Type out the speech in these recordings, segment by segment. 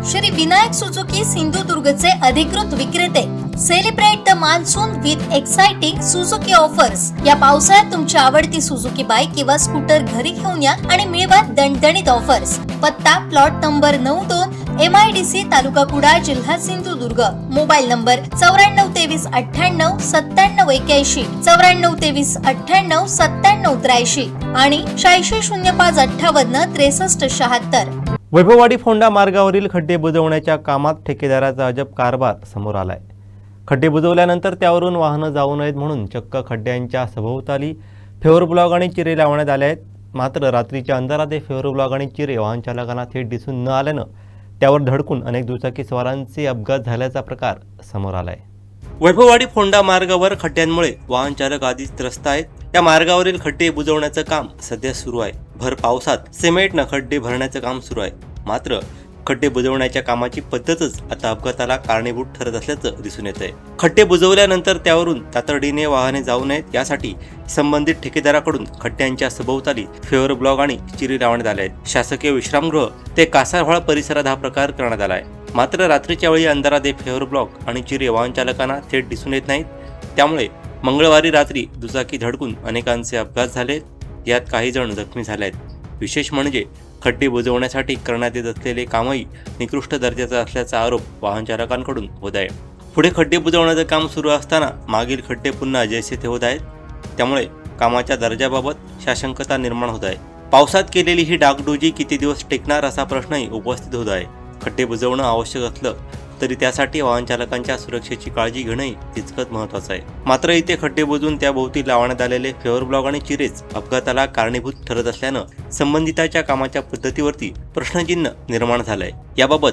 Shri Vinayak Suzuki सिंधुदुर्गचे अधिकृत विक्रेते. Celebrate the monsoon with exciting Suzuki offers. या पावसाळ्यात तुमची आवडती सुझुकी बाईक किंवा स्कूटर घरी घेऊन या आणि मिळवा दणदणीत ऑफर्स. पत्ता प्लॉट नंबर 92 MIDC तालुका कुडाळ जिल्हा सिंधुदुर्ग. मोबाईल नंबर 942398 9781 942398 9783 आणि 860558 6376. वैभववाडी फोंडा मार्गावरील खड्डे बुजवण्याच्या कामात ठेकेदाराचा अजब कारभार समोर आलाय. खड्डे बुजवल्यानंतर त्यावरून वाहनं जाऊ नयेत म्हणून चक्क खड्ड्यांच्या सभोवताली फेवर ब्लॉक आणि चिरे लावण्यात आले आहेत. मात्र रात्रीच्या अंधारात हे फेवर ब्लॉक आणि चिरे वाहन चालकांना थेट दिसून न आल्यानं त्यावर धडकून अनेक दुचाकी स्वारांचे अपघात झाल्याचा प्रकार समोर आलाय. वैभववाडी फोंडा मार्गावर खड्ड्यांमुळे वाहन चालक आधीच त्रस्त आहेत. या मार्गावरील खड्डे बुजवण्याचं काम सध्या सुरू आहे. भर पावसात सिमेंटनं खड्डे भरण्याचं काम सुरू आहे. मात्र खड्डे बुजवण्याच्या कामाची पद्धतच आता अपघाताला कारणीभूत ठरत असल्याचं दिसून येत आहे. खड्डे बुजवल्यानंतर त्यावरून तातडीने वाहने जाऊ नयेत यासाठी संबंधित ठेकेदाराकडून खड्ड्यांच्या सभोवताली फेवर ब्लॉक आणि चिरे लावण्यात आले आहेत. शासकीय विश्रामगृह ते कासारव्हाळ परिसरात हा प्रकार करण्यात आला आहे. मात्र रात्रीच्या वेळी अंधारात हे फेवर ब्लॉक आणि चिरे वाहन चालकांना थेट दिसून येत नाहीत. त्यामुळे मंगळवारी रात्री दुचाकी धडकून अनेकांचे अपघात झाले. यात काही जण जखमी झाले आहेत. विशेष म्हणजे खड्डे बुजवण्यासाठी करण्यात येत असलेले कामही निकृष्ट दर्जाचा असल्याचा आरोप वाहन चालकांकडून होत आहे. पुढे खड्डे बुजवण्याचं काम सुरू असताना मागील खड्डे पुन्हा जैसे ते होत आहेत. त्यामुळे कामाच्या दर्जाबाबत साशंकता निर्माण होत आहे. पावसात केलेली ही डागडुजी किती दिवस टिकणार असा प्रश्नही उपस्थित होत आहे. खड्डे बुजवणं आवश्यक असलं तरी त्यासाठी वाहन चालकांच्या सुरक्षेची काळजी घेणंही तितकंच महत्त्वाचं आहे. मात्र इथे खड्डे बुजवून त्याभोवती लावण्यात आलेले फेवर ब्लॉक आणि चिरेच अपघाताला कारणीभूत ठरत असल्यानं संबंधिताच्या कामाच्या पद्धतीवरती प्रश्नचिन्ह निर्माण झालंय. याबाबत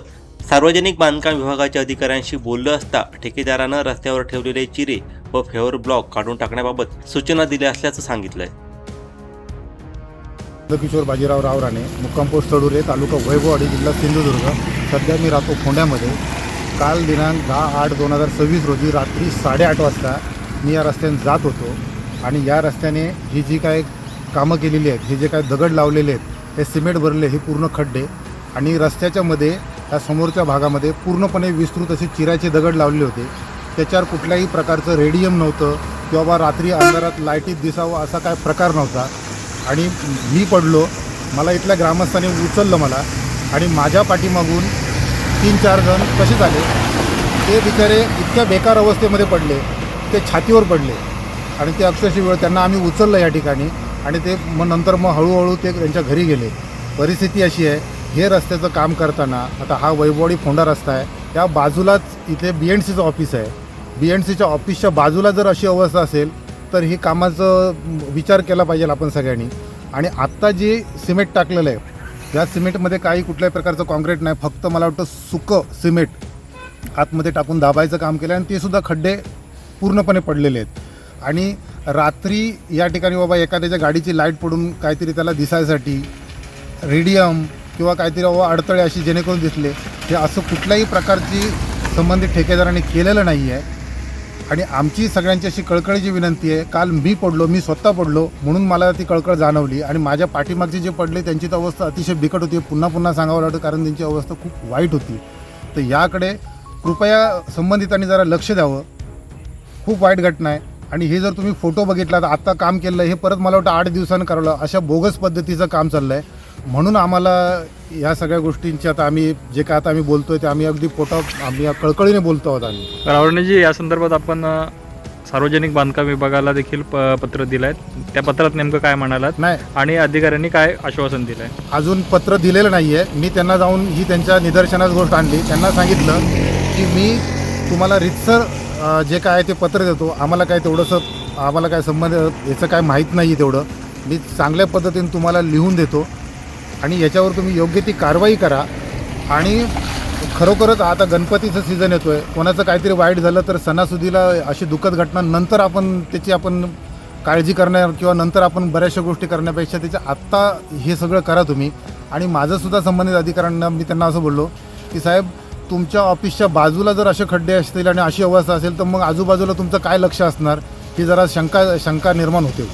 सार्वजनिक बांधकाम विभागाच्या अधिकाऱ्यांशी बोललं असता ठेकेदारानं रस्त्यावर ठेवलेले चिरे व फेवर ब्लॉक काढून टाकण्याबाबत सूचना दिल्या असल्याचं सांगितलंय. किशोर बाजीराव राणे, मुक्काम पोस्ट तडुरे, तालुका वैभववाडी, जिल्हा सिंधुदुर्ग. सध्या मी राहतो फोंड्यामध्ये. काल दिनांक 10/8/2026 रोजी रात्री 8:30 वाजता मी या रस्त्याने जात होतो आणि या रस्त्याने ही जी काय कामं केलेली आहेत, हे जे काय दगड लावलेले आहेत, हे सिमेंट भरले, हे पूर्ण खड्डे आणि रस्त्याच्या मध्ये या समोरच्या भागामध्ये पूर्णपणे विस्तृत असे चिराचे दगड लावले होते. त्याच्यावर कुठल्याही प्रकारचं रेडियम नव्हतं किंवा रात्री अंधारात लाईटीत दिसावं असा काय प्रकार नव्हता. आणि मी पडलो, मला इथल्या ग्रामस्थांनी उचललं मला आणि माझ्या पाठीमागून 3-4 जण कसे झाले, ते बिचारे इतक्या बेकार अवस्थेमध्ये पडले, ते छातीवर पडले आणि ते अक्षरशः वेळ त्यांना आम्ही उचललं या ठिकाणी आणि ते नंतर हळूहळू ते त्यांच्या घरी गेले. परिस्थिती अशी आहे, हे रस्त्याचं काम करताना आता हा वैभववाडी फोंडा रस्ता आहे, त्या बाजूलाच इथे BNCचं ऑफिस आहे. BNCच्या ऑफिसच्या बाजूला जर अशी अवस्था असेल तर ही कामाचं विचार केला पाहिजे आपण सगळ्यांनी. आणि आत्ता जे सिमेंट टाकलेलं आहे, या सिमेंटमध्ये काही कुठल्याही प्रकारचं कॉन्क्रीट नाही, फक्त मला वाटतं सुकं सिमेंट आतमध्ये टाकून दाबायचं काम केलं आणि ते सुद्धा खड्डे पूर्णपणे पडलेले आहेत. आणि रात्री या ठिकाणी बाबा एखाद्याच्या गाडीची लाईट पडून काहीतरी त्याला दिसायसाठी रेडियम किंवा काहीतरी बाबा अडथळे अशी जेणेकरून दिसले, हे असं कुठल्याही प्रकारची संबंधित ठेकेदाराने केलेलं नाही आहे. आणि आमची सगळ्यांची अशी कळकळीची विनंती आहे, काल मी स्वतः पडलो म्हणून मला ती कळकळ जाणवली आणि माझ्या पाठीमागचे जे पडले त्यांची तर अवस्था अतिशय बिकट होती. पुन्हा सांगावं लागतं कारण त्यांची अवस्था खूप वाईट होती. तर याकडे कृपया संबंधितांनी जरा लक्ष द्यावं. खूप वाईट घटना आहे. आणि हे जर तुम्ही फोटो बघितला तर आत्ता काम केलं हे परत मला वाटतं 8 दिवसांनी करावं, अशा बोगस पद्धतीचं काम चाललं आहे. म्हणून आम्हाला या सगळ्या गोष्टींची आता आम्ही जे काय आता आम्ही बोलतोय ते आम्ही अगदी आम्ही कळकळीने बोलतो आहोत. आम्ही रावणेजी, या संदर्भात आपण सार्वजनिक बांधकाम विभागाला देखील पत्र दिलं आहे. त्या पत्रात नेमकं काय म्हणालात नाही आणि अधिकाऱ्यांनी काय आश्वासन दिलं आहे? अजून पत्र दिलेलं नाही आहे. मी त्यांना जाऊन ही त्यांच्या निदर्शनास गोष्ट आणली. त्यांना सांगितलं की मी तुम्हाला रितसर जे काय आहे ते पत्र देतो. आम्हाला काय संबंध याचं काय माहीत नाही. तेवढं मी चांगल्या पद्धतीने तुम्हाला लिहून देतो आणि याच्यावर तुम्ही योग्य ती कारवाई करा. आणि खरोखरच आता गणपतीचं सीझन येतो आहे, कोणाचं काहीतरी वाईट झालं तर सणासुदीला अशी दुःखद घटना नंतर आपण काळजी करणार किंवा नंतर आपण बऱ्याचशा गोष्टी करण्यापेक्षा त्याच्या आत्ता हे सगळं करा तुम्ही. आणि माझंसुद्धा संबंधित अधिकाऱ्यांना मी त्यांना असं बोललो की साहेब, तुमच्या ऑफिसच्या बाजूला जर असे खड्डे असतील आणि अशी अवस्था असेल तर मग आजूबाजूला तुमचं काय लक्ष असणार, ही जरा शंका निर्माण होते.